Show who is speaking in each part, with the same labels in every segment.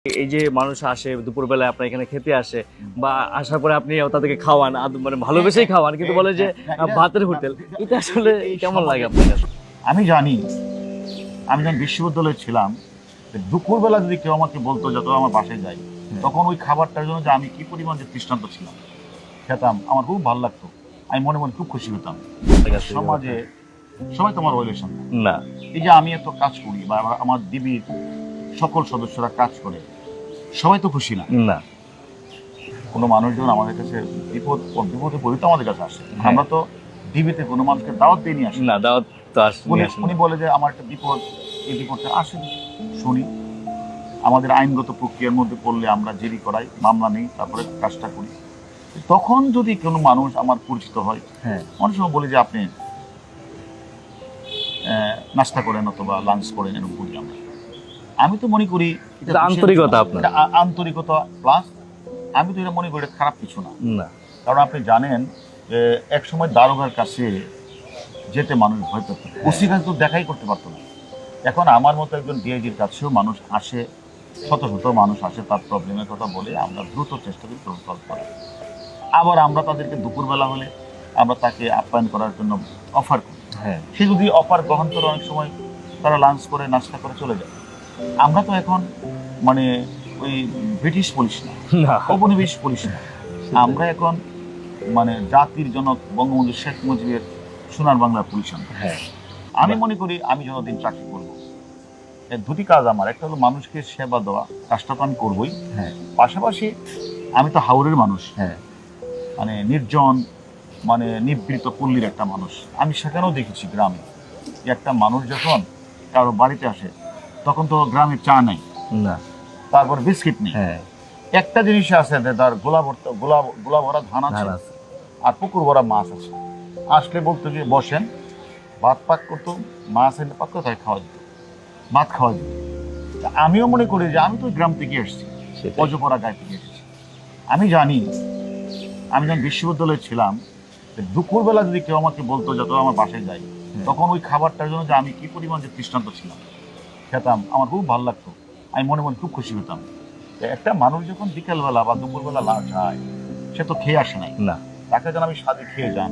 Speaker 1: এই যে মানুষ আসে দুপুরবেলায় আপনার এখানে খেতে আসে বা আসার পরে আপনি তাদেরকে খাওয়ান, মানে ভালোবেসেই খাওয়ান, কিন্তু বলে যে ভাতের হোটেল, এটা আসলে কেমন লাগে আপনার কাছে?
Speaker 2: আমি জানি, আমি যখন বিশ্ববিদ্যালয়ে ছিলাম, দুপুরবেলা যদি কেউ আমাকে বলতো যত আমার বাসায় যাই, তখন ওই খাবারটার জন্য যে আমি কি পরিমাণ যে তৃষ্ণান্ত ছিলাম, খেতাম, আমার খুব ভালো লাগতো। আমি মনে মনে খুব খুশি হতাম। সমাজে সবাই তোমার রিলেশন
Speaker 1: না,
Speaker 2: এই যে আমি এত কাজ করি বা আমার ডিবির সকল সদস্যরা কাজ করে, সবাই তো খুশি না।
Speaker 1: না,
Speaker 2: কোনো মানুষ যখন আমাদের কাছে বিপদে পড়ে তো আমাদের কাছে আসে, আমরা তো ডিবিতে কোনো মানুষকে দাওয়াত দিয়ে নিয়ে আসি
Speaker 1: না, দাওয়াত তো
Speaker 2: উনি বলে যে আমার একটা বিপদ, এই বিপদটা আসেন শুনি, আমাদের আইনগত প্রক্রিয়ার মধ্যে পড়লে আমরা জেরি করাই, মামলা নেই, তারপরে কাজটা করি। তখন যদি কোনো মানুষ আমার পরিচিত হয়, অনেক সময় বলি যে আপনি নাস্তা করেন অথবা লাঞ্চ করেন, এরকম বলি আমরা। আমি তো মনে করি
Speaker 1: এটা আন্তরিকতা, আপনার
Speaker 2: আন্তরিকতা প্লাস আমি তো এটা মনে করি এটা খারাপ কিছু না। কারণ আপনি জানেন যে এক সময় দারোগার কাছে যেতে মানুষ ভয় পেত, ওসির কাছে তো দেখাই করতে পারতো না। এখন আমার মতো একজন ডিআইজির কাছেও মানুষ আসে, শত শত মানুষ আসে, তার প্রবলেমের কথা বলে আমরা দ্রুত চেষ্টা করি সলভ করার। আবার আমরা তাদেরকে দুপুরবেলা হলে আমরা তাকে আপ্যায়ন করার জন্য অফার করি। সে যদি অফার গ্রহণ করে, অনেক সময় তারা লাঞ্চ করে নাস্তা করে চলে যায়। আমরা তো এখন মানে ওই ব্রিটিশ পুলিশ না, ঔপনিবেশ পুলিশ না, আমরা এখন মানে জাতির জনক বঙ্গবন্ধু শেখ মুজিবের সোনার বাংলার পুলিশ। আমি মনে করি আমি যতদিন চাকরি করবো, দুটি কাজ আমার, একটা হলো মানুষকে সেবা দেওয়া, কাজটা তো আমি করবোই, পাশাপাশি আমি তো হাওড়ের মানুষ, মানে নির্জন, মানে নিবৃত পল্লীর একটা মানুষ। আমি সেখানেও দেখেছি গ্রামে একটা মানুষ যখন কারো বাড়িতে আসে, তখন তো গ্রামে চা নেই, তারপর বিস্কিট নেই, একটা জিনিস আছে, তার গোলা ভরা ধান আছে আর পুকুর ভরা মাছ আছে। আসলে বলতো যে বসেন, ভাত পাক করতো, মাছ এনে পাক করে তাই খাওয়া যেত, ভাত খাওয়া যেত। আমিও মনে করি যে আমি তো গ্রাম থেকে এসেছি, অজপড়া গায়ে থেকে এসেছি। আমি জানি, আমি যখন বিশ্ববিদ্যালয়ে ছিলাম, দুপুরবেলা যদি কেউ আমাকে বলতো যত আমার বাসায় যাই, তখন ওই খাবারটার জন্য যে আমি কি পরিমাণ যে তৃষ্ণান্ত ছিলাম, খেতাম, আমার খুব ভালো লাগতো। আমি মনে মনে খুব খুশি হতাম। একটা মানুষ যখন বিকেলবেলা বা দুপুরবেলা লাঞ্চ হয়, সে তো খেয়ে আসে নাই, তাকে যেন আমি সাথে খেয়ে যান।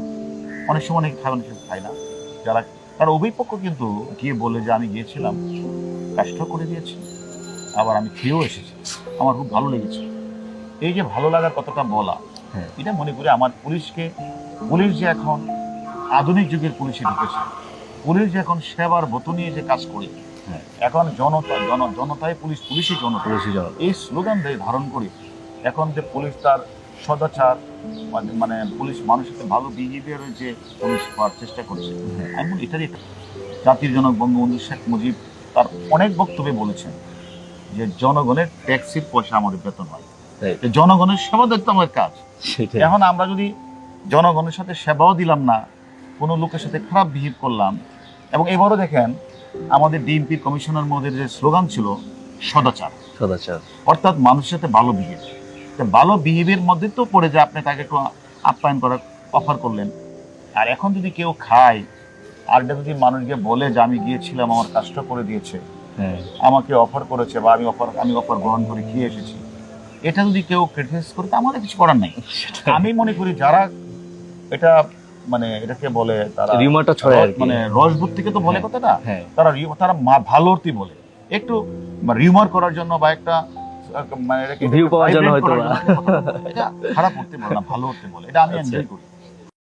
Speaker 2: অনেক সময় অনেক খাই না, যারা তার অভিপক্ষ কিন্তু গিয়ে বলে যে আমি গিয়েছিলাম, কাজটা করে দিয়েছি, আবার আমি খেয়েও এসেছি, আমার খুব ভালো লেগেছে। এই যে ভালো লাগার কতটা বলা, এটা মনে করি আমার পুলিশ যে এখন আধুনিক যুগের পুলিশে ঢুকেছে, পুলিশ যে এখন সেবার ব্রত নিয়ে যে কাজ করে, এখন জনতায় পুলিশ, পুলিশই জনতা, এই স্লোগান ধারণ করে এখন যে পুলিশ তার সদাচার, মানে পুলিশ মানুষের সাথে ভালো বিহেভিয়ারের যে পুলিশ হওয়ার চেষ্টা করছে। আমি বলি এটারই জাতির জনক বঙ্গবন্ধু শেখ মুজিব তার অনেক বক্তব্যে বলেছেন যে জনগণের ট্যাক্সির পয়সা আমাদের বেতন হয়, জনগণের সেবা দেখতে আমাদের কাজ। এখন আমরা যদি জনগণের সাথে সেবাও দিলাম না, কোনো লোকের সাথে খারাপ বিহেভ করলাম, এবং এবারও দেখেন আমাদের ডিএমপি কমিশনের মধ্যে যে স্লোগান ছিল সদাচার, অর্থাৎ মানুষের সাথে ভালো বিহেভ। ভালো বিহেভের মধ্যে তো পড়ে যে আপনি তাকে একটু আপ্যায়ন করার অফার করলেন। আর এখন যদি কেউ খায় আর যদি মানুষকে বলে যে আমি গিয়েছিলাম, আমার কাজটা করে দিয়েছে, আমাকে অফার করেছে বা আমি অফার গ্রহণ করে খেয়ে এসেছি, এটা যদি কেউ ক্রিটিসাইজ করে, তো আমাদের কিছু করার নাই। আমি মনে করি যারা এটা মানে এটাকে বলে, তারা রিউমারটা ছড়ায়, মানে রসবোধ থেকে তো বলে কথাটা, তারা ভালো অর্থে বলে, একটু রিউমার করার জন্য বা একটা মানে ভিউ পাওয়ার জন্য হয়তো এটা খারাপ করতে বলে না, ভালো করতে বলে, এটা আমি এনজয় করি।